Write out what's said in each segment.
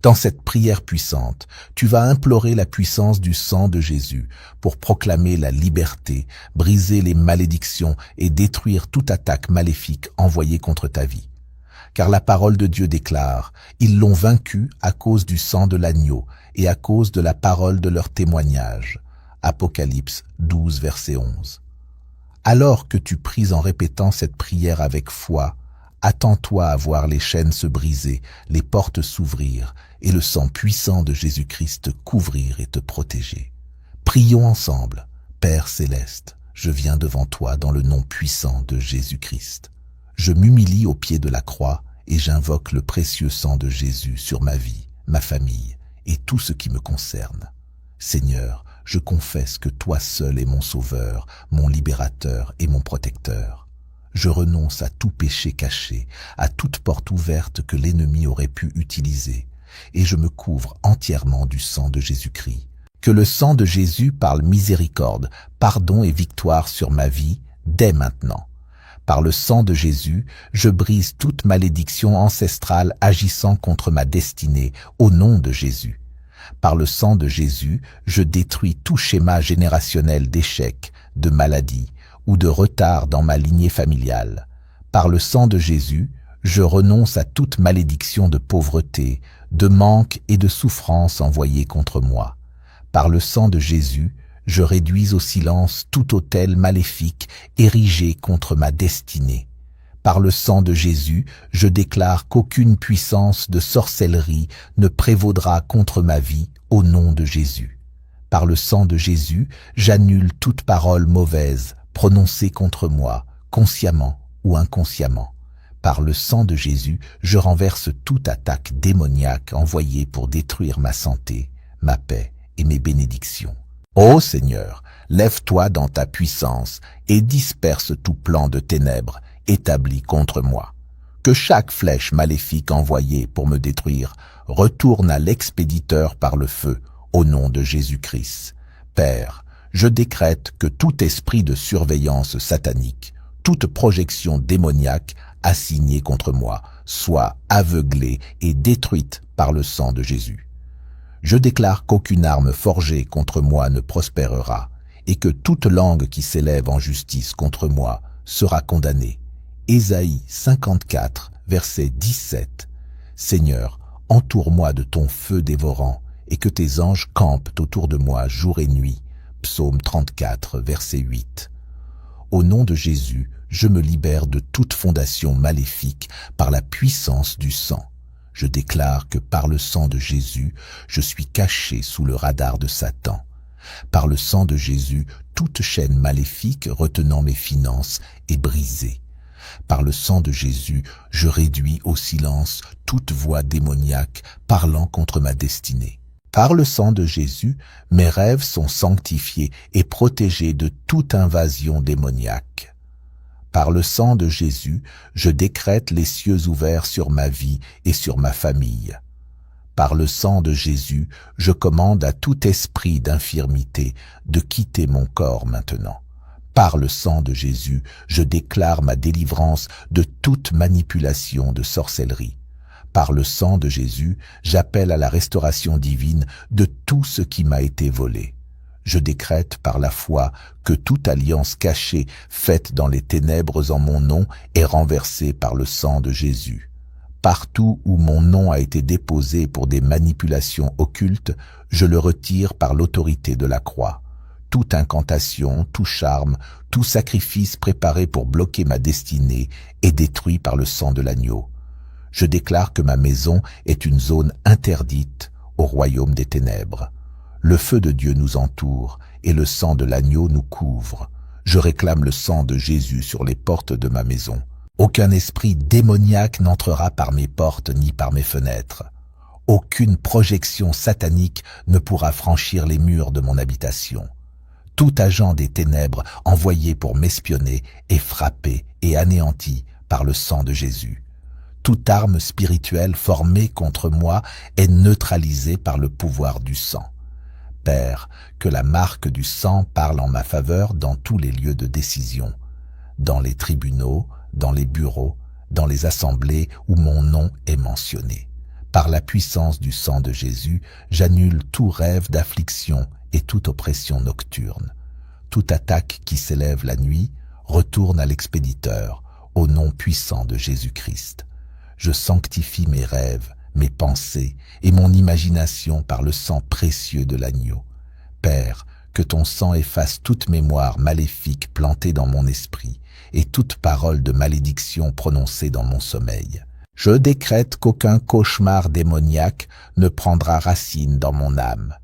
Dans cette prière puissante, tu vas implorer la puissance du sang de Jésus pour proclamer la liberté, briser les malédictions et détruire toute attaque maléfique envoyée contre ta vie. Car la parole de Dieu déclare, ils l'ont vaincu à cause du sang de l'agneau et à cause de la parole de leur témoignage. Apocalypse 12, verset 11. Alors que tu pries en répétant cette prière avec foi, attends-toi à voir les chaînes se briser, les portes s'ouvrir et le sang puissant de Jésus-Christ te couvrir et te protéger. Prions ensemble. Père céleste, je viens devant toi dans le nom puissant de Jésus-Christ. Je m'humilie au pied de la croix et j'invoque le précieux sang de Jésus sur ma vie, ma famille et tout ce qui me concerne. Seigneur, je confesse que toi seul es mon sauveur, mon libérateur et mon protecteur. Je renonce à tout péché caché, à toute porte ouverte que l'ennemi aurait pu utiliser, et je me couvre entièrement du sang de Jésus-Christ. Que le sang de Jésus parle miséricorde, pardon et victoire sur ma vie dès maintenant. Par le sang de Jésus, je brise toute malédiction ancestrale agissant contre ma destinée au nom de Jésus. Par le sang de Jésus, je détruis tout schéma générationnel d'échec, de maladie ou de retard dans ma lignée familiale. Par le sang de Jésus, je renonce à toute malédiction de pauvreté, de manque et de souffrance envoyée contre moi. Par le sang de Jésus, je réduis au silence tout autel maléfique érigé contre ma destinée. Par le sang de Jésus, je déclare qu'aucune puissance de sorcellerie ne prévaudra contre ma vie au nom de Jésus. Par le sang de Jésus, j'annule toute parole mauvaise prononcée contre moi, consciemment ou inconsciemment. Par le sang de Jésus, je renverse toute attaque démoniaque envoyée pour détruire ma santé, ma paix et mes bénédictions. Ô Seigneur, lève-toi dans ta puissance et disperse tout plan de ténèbres établi contre moi. Que chaque flèche maléfique envoyée pour me détruire retourne à l'expéditeur par le feu, au nom de Jésus-Christ. Père, je décrète que tout esprit de surveillance satanique, toute projection démoniaque assignée contre moi, soit aveuglée et détruite par le sang de Jésus. Je déclare qu'aucune arme forgée contre moi ne prospérera et que toute langue qui s'élève en justice contre moi sera condamnée. Ésaïe 54, verset 17. Seigneur, entoure-moi de ton feu dévorant et que tes anges campent autour de moi jour et nuit. Psaume 34, verset 8. Au nom de Jésus, je me libère de toute fondation maléfique par la puissance du sang. Je déclare que par le sang de Jésus, je suis caché sous le radar de Satan. Par le sang de Jésus, toute chaîne maléfique retenant mes finances est brisée. Par le sang de Jésus, je réduis au silence toute voix démoniaque parlant contre ma destinée. Par le sang de Jésus, mes rêves sont sanctifiés et protégés de toute invasion démoniaque. Par le sang de Jésus, je décrète les cieux ouverts sur ma vie et sur ma famille. Par le sang de Jésus, je commande à tout esprit d'infirmité de quitter mon corps maintenant. Par le sang de Jésus, je déclare ma délivrance de toute manipulation de sorcellerie. Par le sang de Jésus, j'appelle à la restauration divine de tout ce qui m'a été volé. Je décrète par la foi que toute alliance cachée faite dans les ténèbres en mon nom est renversée par le sang de Jésus. Partout où mon nom a été déposé pour des manipulations occultes, je le retire par l'autorité de la croix. Toute incantation, tout charme, tout sacrifice préparé pour bloquer ma destinée est détruit par le sang de l'agneau. Je déclare que ma maison est une zone interdite au royaume des ténèbres. Le feu de Dieu nous entoure et le sang de l'agneau nous couvre. Je réclame le sang de Jésus sur les portes de ma maison. Aucun esprit démoniaque n'entrera par mes portes ni par mes fenêtres. Aucune projection satanique ne pourra franchir les murs de mon habitation. Tout agent des ténèbres envoyé pour m'espionner est frappé et anéanti par le sang de Jésus. Toute arme spirituelle formée contre moi est neutralisée par le pouvoir du sang. Père, que la marque du sang parle en ma faveur dans tous les lieux de décision, dans les tribunaux, dans les bureaux, dans les assemblées où mon nom est mentionné. Par la puissance du sang de Jésus, j'annule tout rêve d'affliction et toute oppression nocturne. Toute attaque qui s'élève la nuit retourne à l'expéditeur, au nom puissant de Jésus-Christ. Je sanctifie mes rêves, mes pensées et mon imagination par le sang précieux de l'agneau. Père, que ton sang efface toute mémoire maléfique plantée dans mon esprit et toute parole de malédiction prononcée dans mon sommeil. Je décrète qu'aucun cauchemar démoniaque ne prendra racine dans mon âme,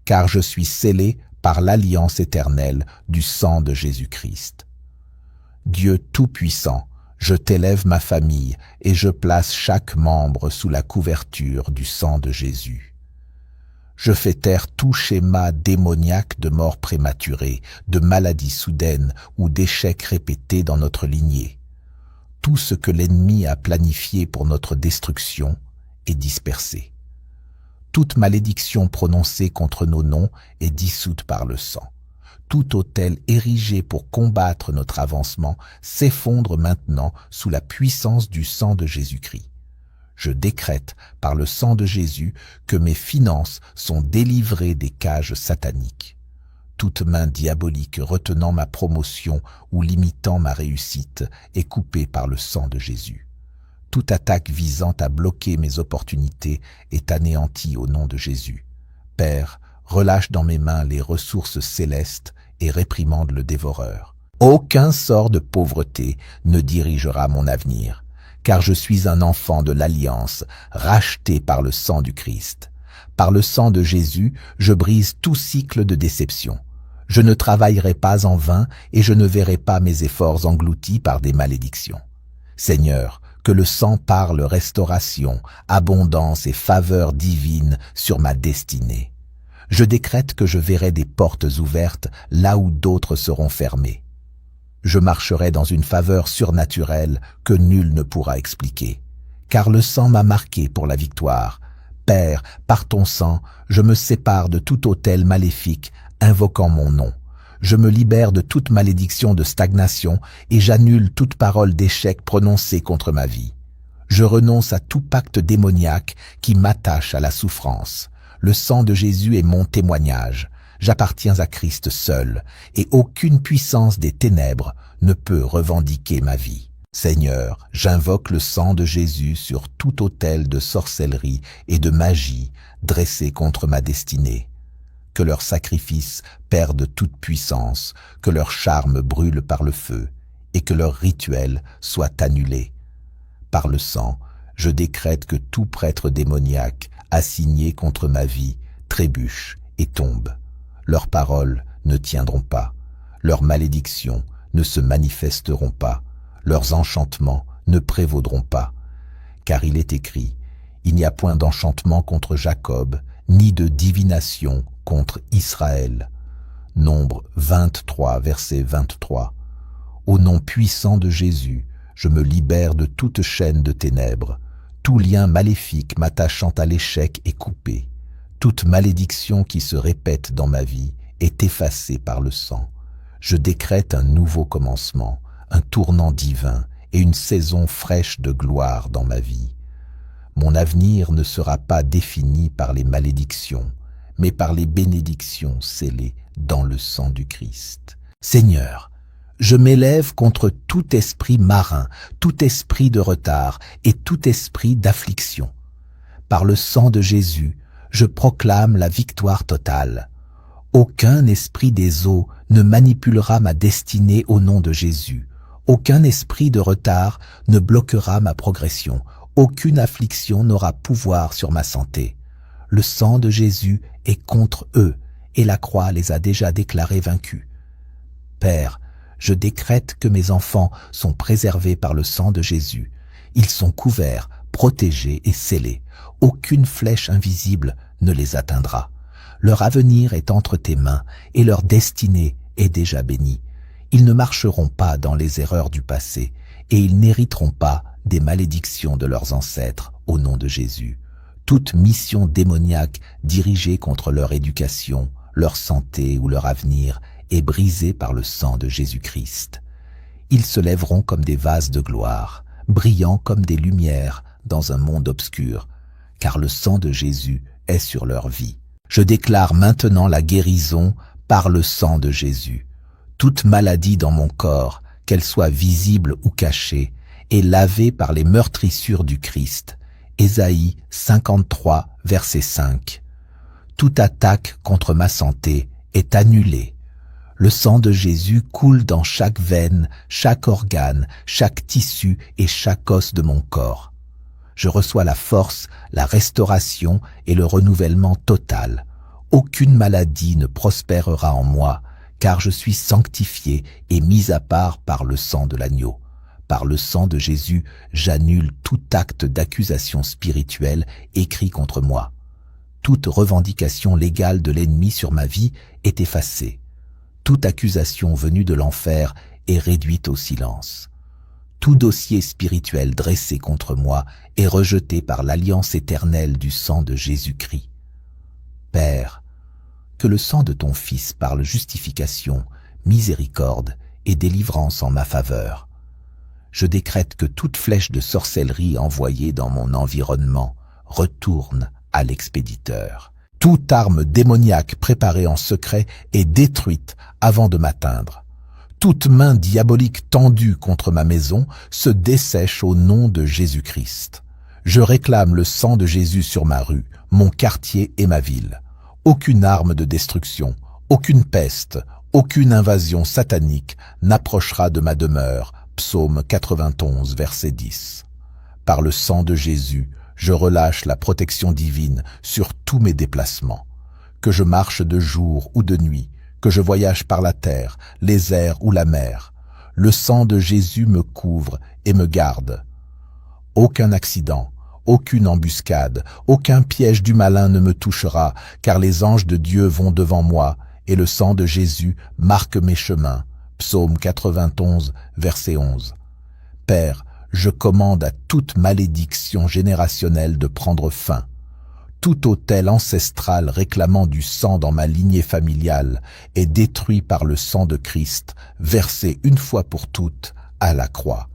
car je suis scellé par l'alliance éternelle du sang de Jésus-Christ. Dieu Tout-Puissant, je t'élève ma famille et je place chaque membre sous la couverture du sang de Jésus. Je fais taire tout schéma démoniaque de mort prématurée, de maladie soudaine ou d'échec répété dans notre lignée. Tout ce que l'ennemi a planifié pour notre destruction est dispersé. Toute malédiction prononcée contre nos noms est dissoute par le sang. Tout autel érigé pour combattre notre avancement s'effondre maintenant sous la puissance du sang de Jésus-Christ. Je décrète par le sang de Jésus que mes finances sont délivrées des cages sataniques. Toute main diabolique retenant ma promotion ou limitant ma réussite est coupée par le sang de Jésus. Toute attaque visant à bloquer mes opportunités est anéantie au nom de Jésus. Père, relâche dans mes mains les ressources célestes et réprimande le dévoreur. Aucun sort de pauvreté ne dirigera mon avenir, car je suis un enfant de l'Alliance, racheté par le sang du Christ. Par le sang de Jésus, je brise tout cycle de déception. Je ne travaillerai pas en vain et je ne verrai pas mes efforts engloutis par des malédictions. Seigneur, que le sang parle restauration, abondance et faveur divine sur ma destinée. Je décrète que je verrai des portes ouvertes là où d'autres seront fermées. Je marcherai dans une faveur surnaturelle que nul ne pourra expliquer, car le sang m'a marqué pour la victoire. Père, par ton sang, je me sépare de tout autel maléfique invoquant mon nom. Je me libère de toute malédiction de stagnation et j'annule toute parole d'échec prononcée contre ma vie. Je renonce à tout pacte démoniaque qui m'attache à la souffrance. Le sang de Jésus est mon témoignage. J'appartiens à Christ seul et aucune puissance des ténèbres ne peut revendiquer ma vie. Seigneur, j'invoque le sang de Jésus sur tout autel de sorcellerie et de magie dressé contre ma destinée. Que leurs sacrifices perdent toute puissance, que leur charme brûle par le feu, et que leur rituel soit annulé. Par le sang, je décrète que tout prêtre démoniaque assigné contre ma vie trébuche et tombe. Leurs paroles ne tiendront pas, leurs malédictions ne se manifesteront pas, leurs enchantements ne prévaudront pas. Car il est écrit, il n'y a point d'enchantement contre Jacob, ni de divination contre Israël. Nombre 23, verset 23. Au nom puissant de Jésus, je me libère de toute chaîne de ténèbres. Tout lien maléfique m'attachant à l'échec est coupé. Toute malédiction qui se répète dans ma vie est effacée par le sang. Je décrète un nouveau commencement, un tournant divin et une saison fraîche de gloire dans ma vie. Mon avenir ne sera pas défini par les malédictions, mais par les bénédictions scellées dans le sang du Christ. Seigneur, je m'élève contre tout esprit marin, tout esprit de retard et tout esprit d'affliction. Par le sang de Jésus, je proclame la victoire totale. Aucun esprit des eaux ne manipulera ma destinée au nom de Jésus. Aucun esprit de retard ne bloquera ma progression. Aucune affliction n'aura pouvoir sur ma santé. Le sang de Jésus est contre eux et la croix les a déjà déclarés vaincus. Père, je décrète que mes enfants sont préservés par le sang de Jésus. Ils sont couverts, protégés et scellés. Aucune flèche invisible ne les atteindra. Leur avenir est entre tes mains et leur destinée est déjà bénie. Ils ne marcheront pas dans les erreurs du passé et ils n'hériteront pas des malédictions de leurs ancêtres au nom de Jésus. Toute mission démoniaque dirigée contre leur éducation, leur santé ou leur avenir est brisée par le sang de Jésus-Christ. Ils se lèveront comme des vases de gloire, brillant comme des lumières dans un monde obscur, car le sang de Jésus est sur leur vie. Je déclare maintenant la guérison par le sang de Jésus. Toute maladie dans mon corps, qu'elle soit visible ou cachée, est lavée par les meurtrissures du Christ. Ésaïe 53, verset 5. Toute attaque contre ma santé est annulée. Le sang de Jésus coule dans chaque veine, chaque organe, chaque tissu et chaque os de mon corps. Je reçois la force, la restauration et le renouvellement total. Aucune maladie ne prospérera en moi, car je suis sanctifié et mis à part par le sang de l'agneau. Par le sang de Jésus, j'annule tout acte d'accusation spirituelle écrit contre moi. Toute revendication légale de l'ennemi sur ma vie est effacée. Toute accusation venue de l'enfer est réduite au silence. Tout dossier spirituel dressé contre moi est rejeté par l'alliance éternelle du sang de Jésus-Christ. Père, que le sang de ton Fils parle justification, miséricorde et délivrance en ma faveur. Je décrète que toute flèche de sorcellerie envoyée dans mon environnement retourne à l'expéditeur. Toute arme démoniaque préparée en secret est détruite avant de m'atteindre. Toute main diabolique tendue contre ma maison se dessèche au nom de Jésus-Christ. Je réclame le sang de Jésus sur ma rue, mon quartier et ma ville. Aucune arme de destruction, aucune peste, aucune invasion satanique n'approchera de ma demeure. Psaume 91, verset 10. Par le sang de Jésus, je relâche la protection divine sur tous mes déplacements. Que je marche de jour ou de nuit, que je voyage par la terre, les airs ou la mer. Le sang de Jésus me couvre et me garde. Aucun accident, aucune embuscade, aucun piège du malin ne me touchera, car les anges de Dieu vont devant moi, et le sang de Jésus marque mes chemins. Psaume 91, verset 11. Père, je commande à toute malédiction générationnelle de prendre fin. Tout autel ancestral réclamant du sang dans ma lignée familiale est détruit par le sang de Christ, versé une fois pour toutes à la croix.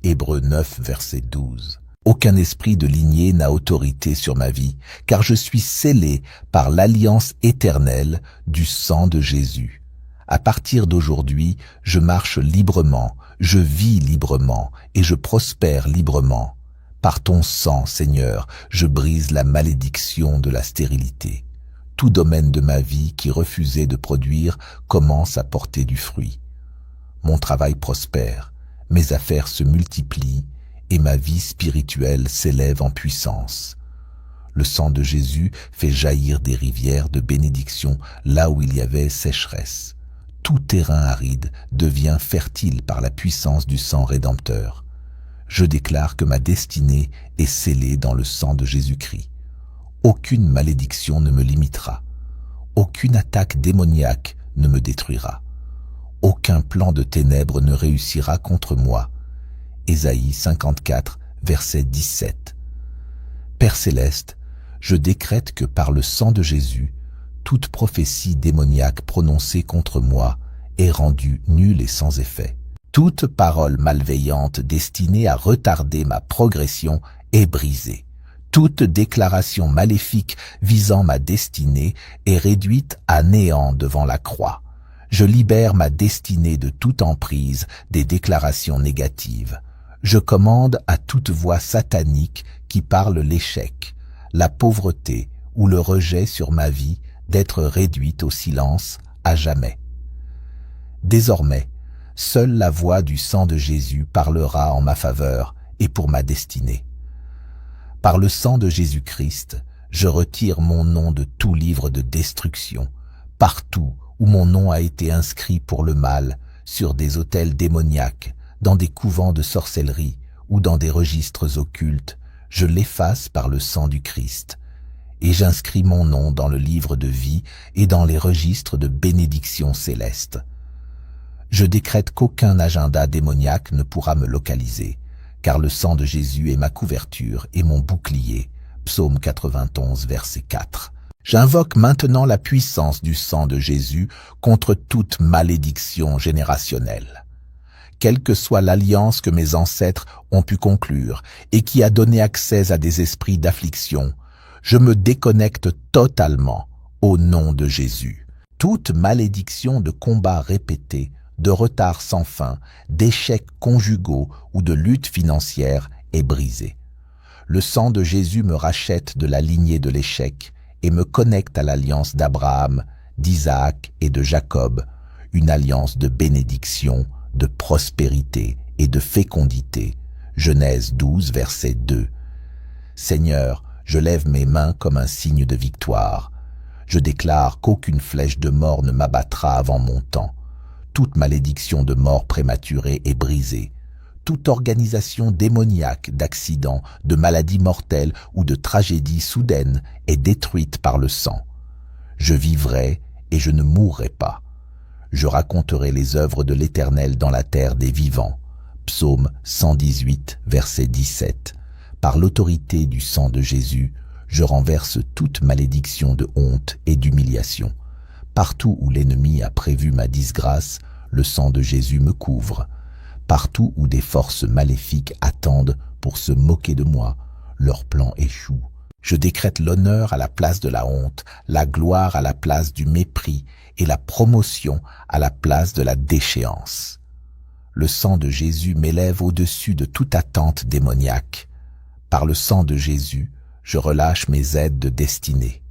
Hébreux 9, verset 12. Aucun esprit de lignée n'a autorité sur ma vie, car je suis scellé par l'alliance éternelle du sang de Jésus. À partir d'aujourd'hui, je marche librement, je vis librement et je prospère librement. Par ton sang, Seigneur, je brise la malédiction de la stérilité. Tout domaine de ma vie qui refusait de produire commence à porter du fruit. Mon travail prospère, mes affaires se multiplient et ma vie spirituelle s'élève en puissance. Le sang de Jésus fait jaillir des rivières de bénédiction là où il y avait sécheresse. Tout terrain aride devient fertile par la puissance du sang rédempteur. Je déclare que ma destinée est scellée dans le sang de Jésus-Christ. Aucune malédiction ne me limitera. Aucune attaque démoniaque ne me détruira. Aucun plan de ténèbres ne réussira contre moi. Ésaïe 54, verset 17. Père céleste, je décrète que par le sang de Jésus, toute prophétie démoniaque prononcée contre moi est rendue nulle et sans effet. Toute parole malveillante destinée à retarder ma progression est brisée. Toute déclaration maléfique visant ma destinée est réduite à néant devant la croix. Je libère ma destinée de toute emprise des déclarations négatives. Je commande à toute voix satanique qui parle l'échec, la pauvreté ou le rejet sur ma vie d'être réduite au silence à jamais. Désormais, seule la voix du sang de Jésus parlera en ma faveur et pour ma destinée. Par le sang de Jésus-Christ, je retire mon nom de tout livre de destruction, partout où mon nom a été inscrit pour le mal, sur des autels démoniaques, dans des couvents de sorcellerie ou dans des registres occultes, je l'efface par le sang du Christ. Et j'inscris mon nom dans le livre de vie et dans les registres de bénédiction céleste. Je décrète qu'aucun agenda démoniaque ne pourra me localiser, car le sang de Jésus est ma couverture et mon bouclier. Psaume 91, verset 4. J'invoque maintenant la puissance du sang de Jésus contre toute malédiction générationnelle. Quelle que soit l'alliance que mes ancêtres ont pu conclure et qui a donné accès à des esprits d'affliction, Je me déconnecte totalement au nom de Jésus. Toute malédiction de combats répétés, de retards sans fin, d'échecs conjugaux ou de luttes financières est brisée. Le sang de Jésus me rachète de la lignée de l'échec et me connecte à l'alliance d'Abraham, d'Isaac et de Jacob, une alliance de bénédiction, de prospérité et de fécondité. Genèse 12, verset 2. Seigneur, je lève mes mains comme un signe de victoire. Je déclare qu'aucune flèche de mort ne m'abattra avant mon temps. Toute malédiction de mort prématurée est brisée. Toute organisation démoniaque d'accidents, de maladies mortelles ou de tragédies soudaines est détruite par le sang. Je vivrai et je ne mourrai pas. Je raconterai les œuvres de l'Éternel dans la terre des vivants. Psaume 118, verset 17. Par l'autorité du sang de Jésus, je renverse toute malédiction de honte et d'humiliation. Partout où l'ennemi a prévu ma disgrâce, le sang de Jésus me couvre. Partout où des forces maléfiques attendent pour se moquer de moi, leur plan échoue. Je décrète l'honneur à la place de la honte, la gloire à la place du mépris et la promotion à la place de la déchéance. Le sang de Jésus m'élève au-dessus de toute attente démoniaque. Par le sang de Jésus, je relâche mes aides de destinée.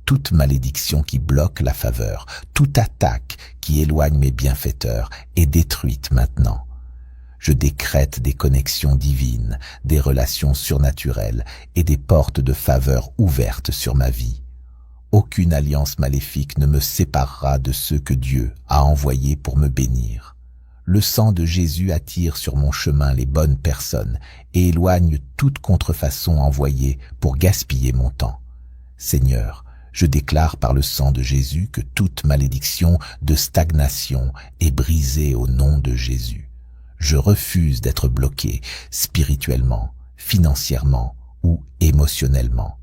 Toute malédiction qui bloque la faveur, toute attaque qui éloigne mes bienfaiteurs est détruite maintenant. Je décrète des connexions divines, des relations surnaturelles et des portes de faveur ouvertes sur ma vie. Aucune alliance maléfique ne me séparera de ceux que Dieu a envoyés pour me bénir. Le sang de Jésus attire sur mon chemin les bonnes personnes et éloigne toute contrefaçon envoyée pour gaspiller mon temps. Seigneur, je déclare par le sang de Jésus que toute malédiction de stagnation est brisée au nom de Jésus. Je refuse d'être bloqué spirituellement, financièrement ou émotionnellement.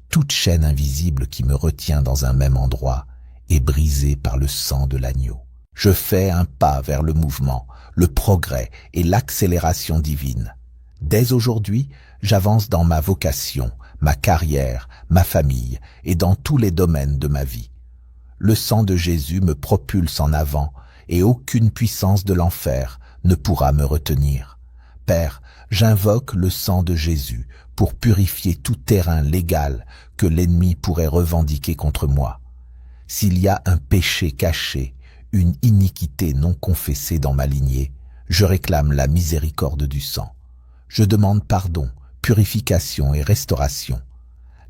Toute chaîne invisible qui me retient dans un même endroit est brisée par le sang de l'agneau. Je fais un pas vers le mouvement, le progrès et l'accélération divine. Dès aujourd'hui, j'avance dans ma vocation, ma carrière, ma famille et dans tous les domaines de ma vie. Le sang de Jésus me propulse en avant et aucune puissance de l'enfer ne pourra me retenir. Père, j'invoque le sang de Jésus pour purifier tout terrain légal que l'ennemi pourrait revendiquer contre moi. S'il y a un péché caché, une iniquité non confessée dans ma lignée, je réclame la miséricorde du sang. Je demande pardon, purification et restauration.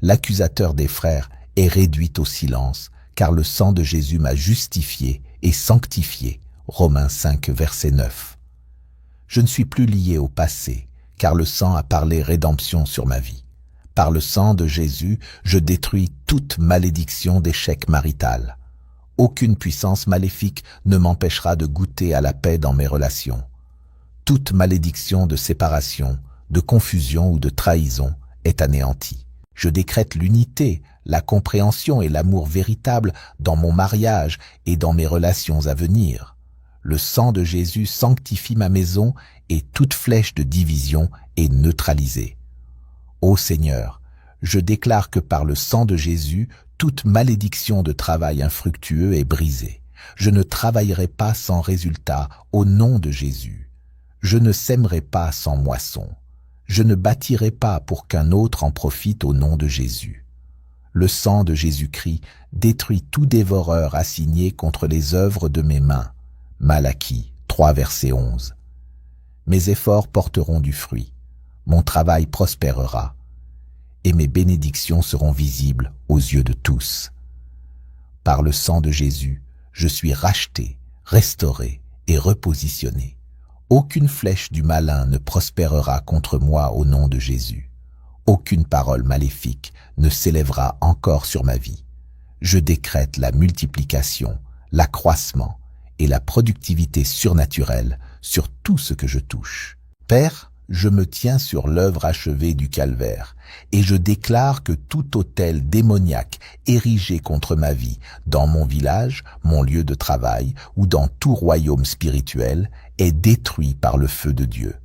L'accusateur des frères est réduit au silence, car le sang de Jésus m'a justifié et sanctifié. Romains 5, verset 9. Je ne suis plus lié au passé, car le sang a parlé rédemption sur ma vie. Par le sang de Jésus, je détruis toute malédiction d'échec marital. Aucune puissance maléfique ne m'empêchera de goûter à la paix dans mes relations. Toute malédiction de séparation, de confusion ou de trahison est anéantie. Je décrète l'unité, la compréhension et l'amour véritable dans mon mariage et dans mes relations à venir. Le sang de Jésus sanctifie ma maison et toute flèche de division est neutralisée. Ô Seigneur, je déclare que par le sang de Jésus, toute malédiction de travail infructueux est brisée. Je ne travaillerai pas sans résultat au nom de Jésus. Je ne sèmerai pas sans moisson. Je ne bâtirai pas pour qu'un autre en profite au nom de Jésus. Le sang de Jésus-Christ détruit tout dévoreur assigné contre les œuvres de mes mains. Malachie 3, verset 11. Mes efforts porteront du fruit. Mon travail prospérera. Et mes bénédictions seront visibles aux yeux de tous. Par le sang de Jésus, je suis racheté, restauré et repositionné. Aucune flèche du malin ne prospérera contre moi au nom de Jésus. Aucune parole maléfique ne s'élèvera encore sur ma vie. Je décrète la multiplication, l'accroissement et la productivité surnaturelle sur tout ce que je touche. Père, je me tiens sur l'œuvre achevée du calvaire et je déclare que tout autel démoniaque érigé contre ma vie dans mon village, mon lieu de travail ou dans tout royaume spirituel est détruit par le feu de Dieu.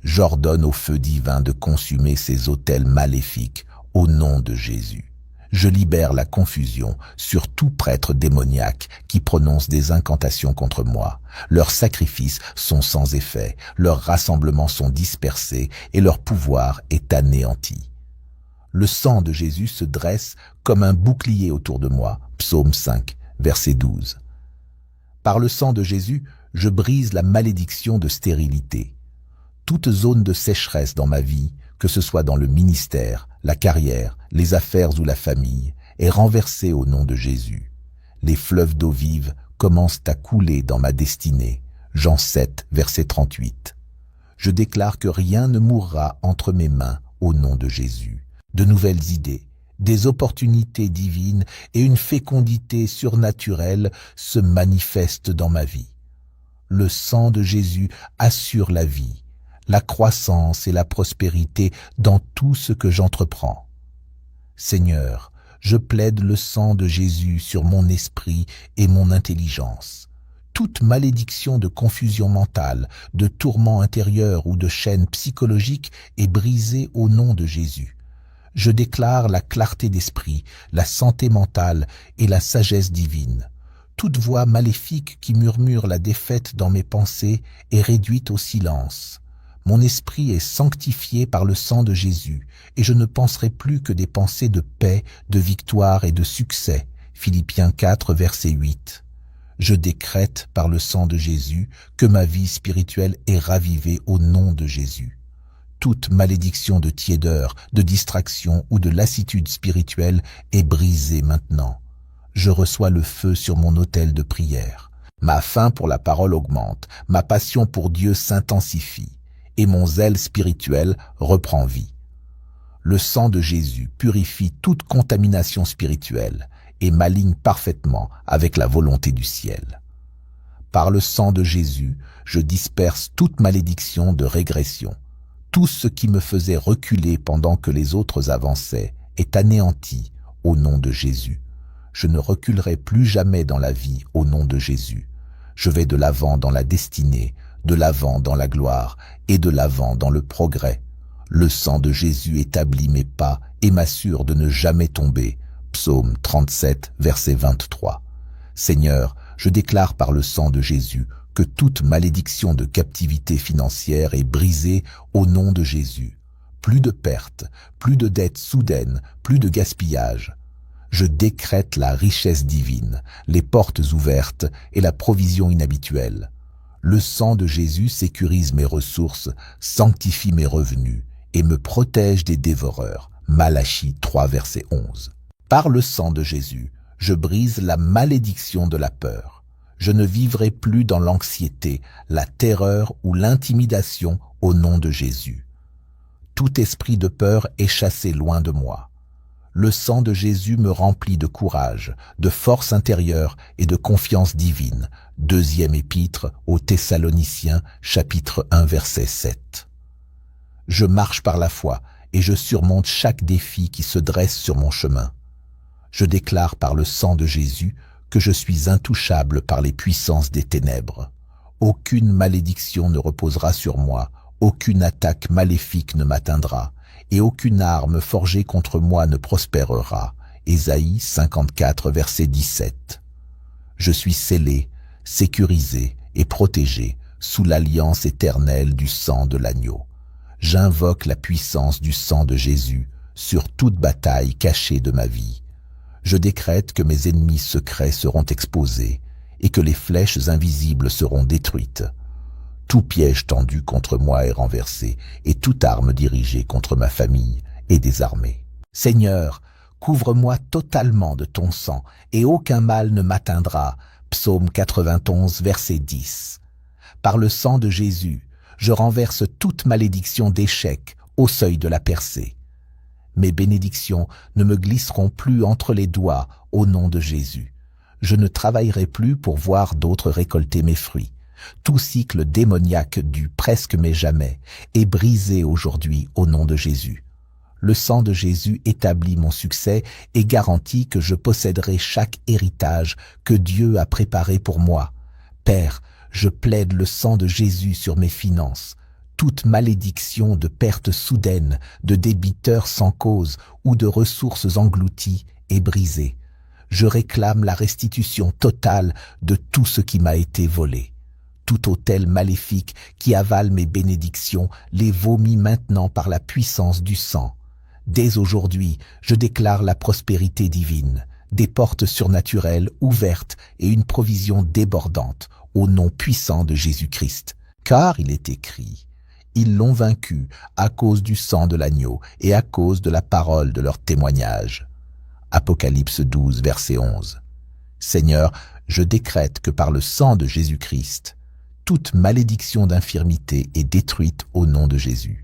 J'ordonne au feu divin de consumer ces autels maléfiques au nom de Jésus. Je libère la confusion sur tout prêtre démoniaque qui prononce des incantations contre moi. Leurs sacrifices sont sans effet, leurs rassemblements sont dispersés et leur pouvoir est anéanti. Le sang de Jésus se dresse comme un bouclier autour de moi. Psaume 5, verset 12. Par le sang de Jésus, je brise la malédiction de stérilité. Toute zone de sécheresse dans ma vie, que ce soit dans le ministère, la carrière, les affaires ou la famille, est renversée au nom de Jésus. Les fleuves d'eau vive commencent à couler dans ma destinée. Jean 7, verset 38. Je déclare que rien ne mourra entre mes mains au nom de Jésus. De nouvelles idées, des opportunités divines et une fécondité surnaturelle se manifestent dans ma vie. Le sang de Jésus assure la vie, la croissance et la prospérité dans tout ce que j'entreprends. Seigneur, je plaide le sang de Jésus sur mon esprit et mon intelligence. Toute malédiction de confusion mentale, de tourment intérieur ou de chaîne psychologique est brisée au nom de Jésus. Je déclare la clarté d'esprit, la santé mentale et la sagesse divine. Toute voix maléfique qui murmure la défaite dans mes pensées est réduite au silence. Mon esprit est sanctifié par le sang de Jésus, et je ne penserai plus que des pensées de paix, de victoire et de succès. Philippiens 4, verset 8. Je décrète par le sang de Jésus que ma vie spirituelle est ravivée au nom de Jésus. Toute malédiction de tiédeur, de distraction ou de lassitude spirituelle est brisée maintenant. Je reçois le feu sur mon autel de prière. Ma faim pour la parole augmente, ma passion pour Dieu s'intensifie, et mon zèle spirituel reprend vie. Le sang de Jésus purifie toute contamination spirituelle et m'aligne parfaitement avec la volonté du ciel. Par le sang de Jésus, je disperse toute malédiction de régression. Tout ce qui me faisait reculer pendant que les autres avançaient est anéanti au nom de Jésus. Je ne reculerai plus jamais dans la vie au nom de Jésus. Je vais de l'avant dans la destinée, de l'avant dans la gloire et de l'avant dans le progrès. Le sang de Jésus établit mes pas et m'assure de ne jamais tomber. Psaume 37, verset 23. Seigneur, je déclare par le sang de Jésus que toute malédiction de captivité financière est brisée au nom de Jésus. Plus de pertes, plus de dettes soudaines, plus de gaspillage. Je décrète la richesse divine, les portes ouvertes et la provision inhabituelle. Le sang de Jésus sécurise mes ressources, sanctifie mes revenus et me protège des dévoreurs. Malachie 3, verset 11. Par le sang de Jésus, je brise la malédiction de la peur. Je ne vivrai plus dans l'anxiété, la terreur ou l'intimidation au nom de Jésus. Tout esprit de peur est chassé loin de moi. Le sang de Jésus me remplit de courage, de force intérieure et de confiance divine. Deuxième épître aux Thessaloniciens, chapitre 1, verset 7. Je marche par la foi et je surmonte chaque défi qui se dresse sur mon chemin. Je déclare par le sang de Jésus que je suis intouchable par les puissances des ténèbres. Aucune malédiction ne reposera sur moi, aucune attaque maléfique ne m'atteindra, et aucune arme forgée contre moi ne prospérera. Ésaïe 54, verset 17. Je suis scellé, sécurisé et protégé sous l'alliance éternelle du sang de l'agneau. J'invoque la puissance du sang de Jésus sur toute bataille cachée de ma vie. Je décrète que mes ennemis secrets seront exposés et que les flèches invisibles seront détruites. Tout piège tendu contre moi est renversé et toute arme dirigée contre ma famille est désarmée. Seigneur, couvre-moi totalement de ton sang et aucun mal ne m'atteindra. Psaume 91, verset 10. Par le sang de Jésus, je renverse toute malédiction d'échec au seuil de la percée. Mes bénédictions ne me glisseront plus entre les doigts au nom de Jésus. Je ne travaillerai plus pour voir d'autres récolter mes fruits. Tout cycle démoniaque du presque mais jamais est brisé aujourd'hui au nom de Jésus. Le sang de Jésus établit mon succès et garantit que je posséderai chaque héritage que Dieu a préparé pour moi. Père, je plaide le sang de Jésus sur mes finances. Toute malédiction de perte soudaine, de débiteurs sans cause ou de ressources englouties est brisée. Je réclame la restitution totale de tout ce qui m'a été volé. Tout autel maléfique qui avale mes bénédictions les vomit maintenant par la puissance du sang. Dès aujourd'hui, je déclare la prospérité divine, des portes surnaturelles ouvertes et une provision débordante au nom puissant de Jésus-Christ. Car il est écrit, ils l'ont vaincu à cause du sang de l'agneau et à cause de la parole de leur témoignage. Apocalypse 12, verset 11. Seigneur, je décrète que par le sang de Jésus-Christ, toute malédiction d'infirmité est détruite au nom de Jésus.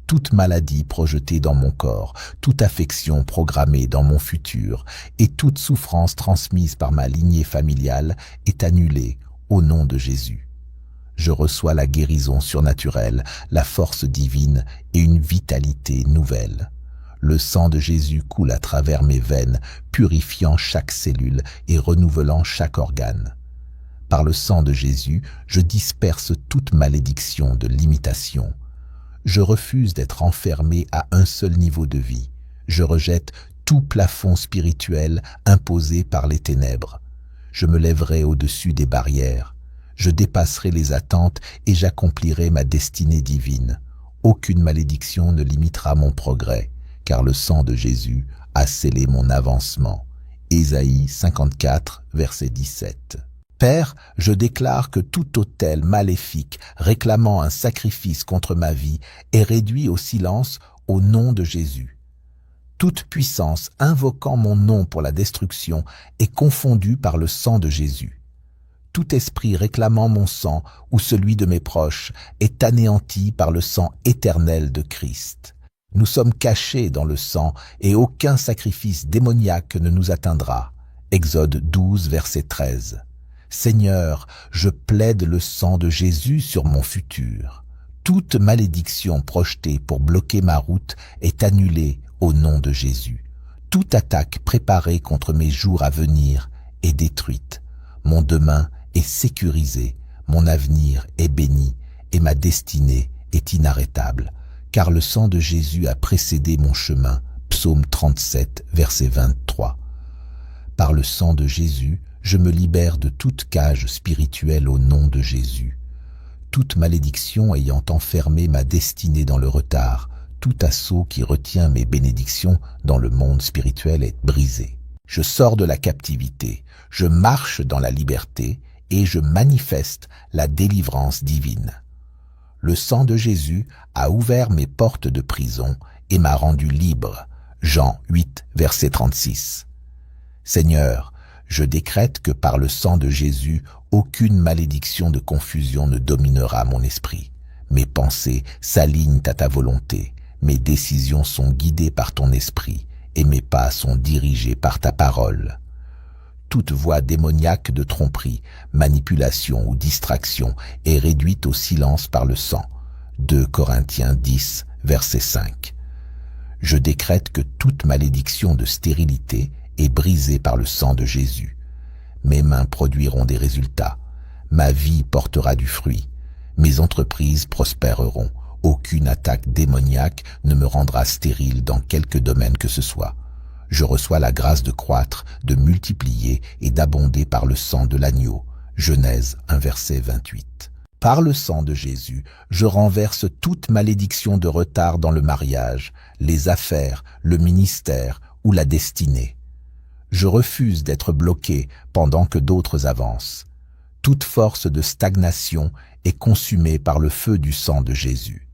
Toute maladie projetée dans mon corps, toute affection programmée dans mon futur et toute souffrance transmise par ma lignée familiale est annulée au nom de Jésus. Je reçois la guérison surnaturelle, la force divine et une vitalité nouvelle. Le sang de Jésus coule à travers mes veines, purifiant chaque cellule et renouvelant chaque organe. Par le sang de Jésus, je disperse toute malédiction de limitation. Je refuse d'être enfermé à un seul niveau de vie. Je rejette tout plafond spirituel imposé par les ténèbres. Je me lèverai au-dessus des barrières. Je dépasserai les attentes et j'accomplirai ma destinée divine. Aucune malédiction ne limitera mon progrès, car le sang de Jésus a scellé mon avancement. Ésaïe 54, verset 17. Père, je déclare que tout autel maléfique réclamant un sacrifice contre ma vie est réduit au silence au nom de Jésus. Toute puissance invoquant mon nom pour la destruction est confondue par le sang de Jésus. Tout esprit réclamant mon sang ou celui de mes proches est anéanti par le sang éternel de Christ. Nous sommes cachés dans le sang et aucun sacrifice démoniaque ne nous atteindra. Exode 12, verset 13. Seigneur, je plaide le sang de Jésus sur mon futur. Toute malédiction projetée pour bloquer ma route est annulée au nom de Jésus. Toute attaque préparée contre mes jours à venir est détruite. Mon demain est sécurisé, mon avenir est béni et ma destinée est inarrêtable, car le sang de Jésus a précédé mon chemin. Psaume 37, verset 23. Par le sang de Jésus, je me libère de toute cage spirituelle au nom de Jésus. Toute malédiction ayant enfermé ma destinée dans le retard, tout assaut qui retient mes bénédictions dans le monde spirituel est brisé. Je sors de la captivité, je marche dans la liberté et je manifeste la délivrance divine. Le sang de Jésus a ouvert mes portes de prison et m'a rendu libre. Jean 8, verset 36. Seigneur, je décrète que par le sang de Jésus, aucune malédiction de confusion ne dominera mon esprit. Mes pensées s'alignent à ta volonté, mes décisions sont guidées par ton esprit et mes pas sont dirigés par ta parole. Toute voix démoniaque de tromperie, manipulation ou distraction est réduite au silence par le sang. 2 Corinthiens 10, verset 5. Je décrète que toute malédiction de stérilité est brisée par le sang de Jésus. Mes mains produiront des résultats. Ma vie portera du fruit. Mes entreprises prospéreront. Aucune attaque démoniaque ne me rendra stérile dans quelque domaine que ce soit. Je reçois la grâce de croître, de multiplier et d'abonder par le sang de l'agneau. Genèse 1, verset 28. Par le sang de Jésus, je renverse toute malédiction de retard dans le mariage, les affaires, le ministère ou la destinée. Je refuse d'être bloqué pendant que d'autres avancent. Toute force de stagnation est consumée par le feu du sang de Jésus.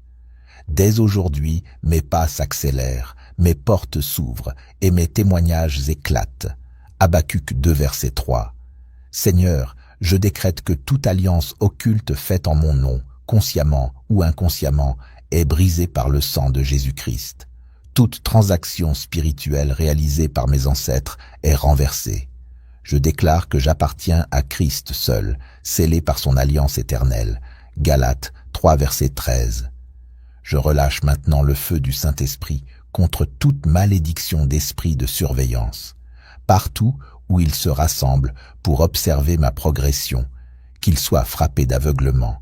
Dès aujourd'hui, mes pas s'accélèrent, mes portes s'ouvrent et mes témoignages éclatent. Habacuc 2, verset 3. Seigneur, je décrète que toute alliance occulte faite en mon nom, consciemment ou inconsciemment, est brisée par le sang de Jésus-Christ. Toute transaction spirituelle réalisée par mes ancêtres est renversée. Je déclare que j'appartiens à Christ seul, scellé par son alliance éternelle. Galates 3, verset 13. Je relâche maintenant le feu du Saint-Esprit contre toute malédiction d'esprit de surveillance. Partout où il se rassemble pour observer ma progression, qu'il soit frappé d'aveuglement.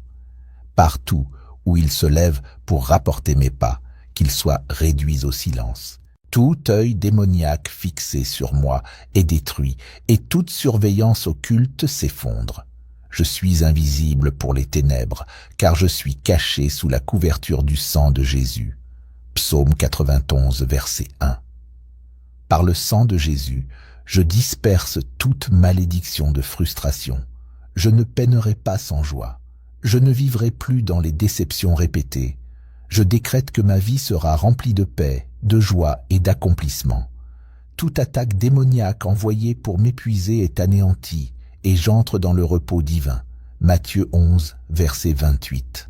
Partout ou ils se lèvent pour rapporter mes pas, qu'ils soient réduits au silence. Tout œil démoniaque fixé sur moi est détruit, et toute surveillance occulte s'effondre. Je suis invisible pour les ténèbres, car je suis caché sous la couverture du sang de Jésus. Psaume 91, verset 1. Par le sang de Jésus, je disperse toute malédiction de frustration. Je ne peinerai pas sans joie. Je ne vivrai plus dans les déceptions répétées. Je décrète que ma vie sera remplie de paix, de joie et d'accomplissement. Toute attaque démoniaque envoyée pour m'épuiser est anéantie, et j'entre dans le repos divin. Matthieu 11, verset 28.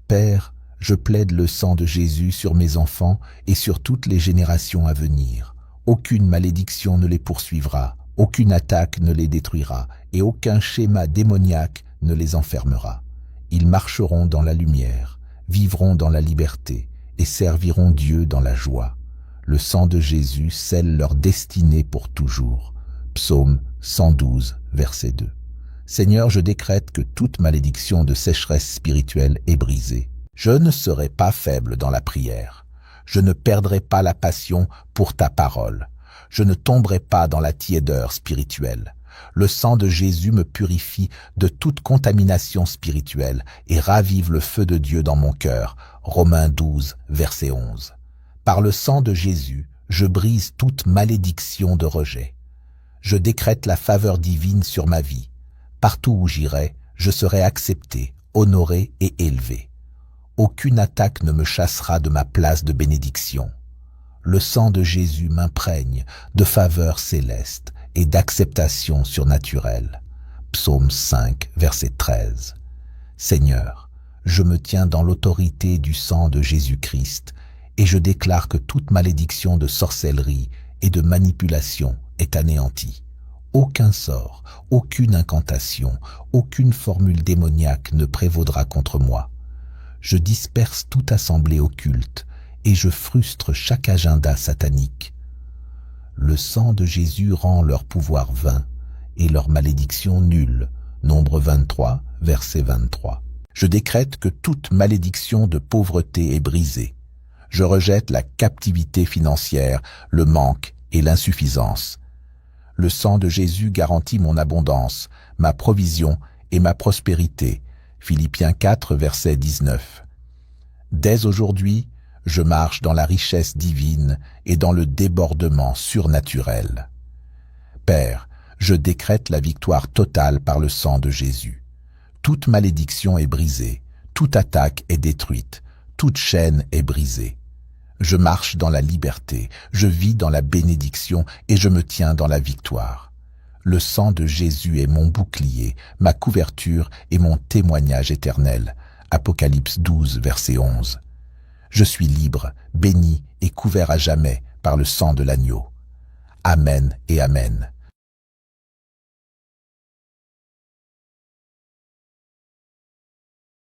Père, je plaide le sang de Jésus sur mes enfants et sur toutes les générations à venir. Aucune malédiction ne les poursuivra, aucune attaque ne les détruira, et aucun schéma démoniaque ne les enfermera. Ils marcheront dans la lumière, vivront dans la liberté, et serviront Dieu dans la joie. Le sang de Jésus scelle leur destinée pour toujours. Psaume 112, verset 2. Seigneur, je décrète que toute malédiction de sécheresse spirituelle est brisée. Je ne serai pas faible dans la prière. Je ne perdrai pas la passion pour ta parole. Je ne tomberai pas dans la tiédeur spirituelle. Le sang de Jésus me purifie de toute contamination spirituelle et ravive le feu de Dieu dans mon cœur. Romains 12, verset 11. Par le sang de Jésus, je brise toute malédiction de rejet. Je décrète la faveur divine sur ma vie. Partout où j'irai, je serai accepté, honoré et élevé. Aucune attaque ne me chassera de ma place de bénédiction. Le sang de Jésus m'imprègne de faveur céleste et d'acceptation surnaturelle. Psaume 5, verset 13. Seigneur, je me tiens dans l'autorité du sang de Jésus-Christ et je déclare que toute malédiction de sorcellerie et de manipulation est anéantie. Aucun sort, aucune incantation, aucune formule démoniaque ne prévaudra contre moi. Je disperse toute assemblée occulte et je frustre chaque agenda satanique. Le sang de Jésus rend leur pouvoir vain et leur malédiction nulle. Nombre 23, verset 23. Je décrète que toute malédiction de pauvreté est brisée. Je rejette la captivité financière, le manque et l'insuffisance. Le sang de Jésus garantit mon abondance, ma provision et ma prospérité. Philippiens 4, verset 19. Dès aujourd'hui, je marche dans la richesse divine et dans le débordement surnaturel. Père, je décrète la victoire totale par le sang de Jésus. Toute malédiction est brisée, toute attaque est détruite, toute chaîne est brisée. Je marche dans la liberté, je vis dans la bénédiction et je me tiens dans la victoire. Le sang de Jésus est mon bouclier, ma couverture et mon témoignage éternel. Apocalypse 12, verset 11. Je suis libre, béni et couvert à jamais par le sang de l'agneau. Amen et Amen.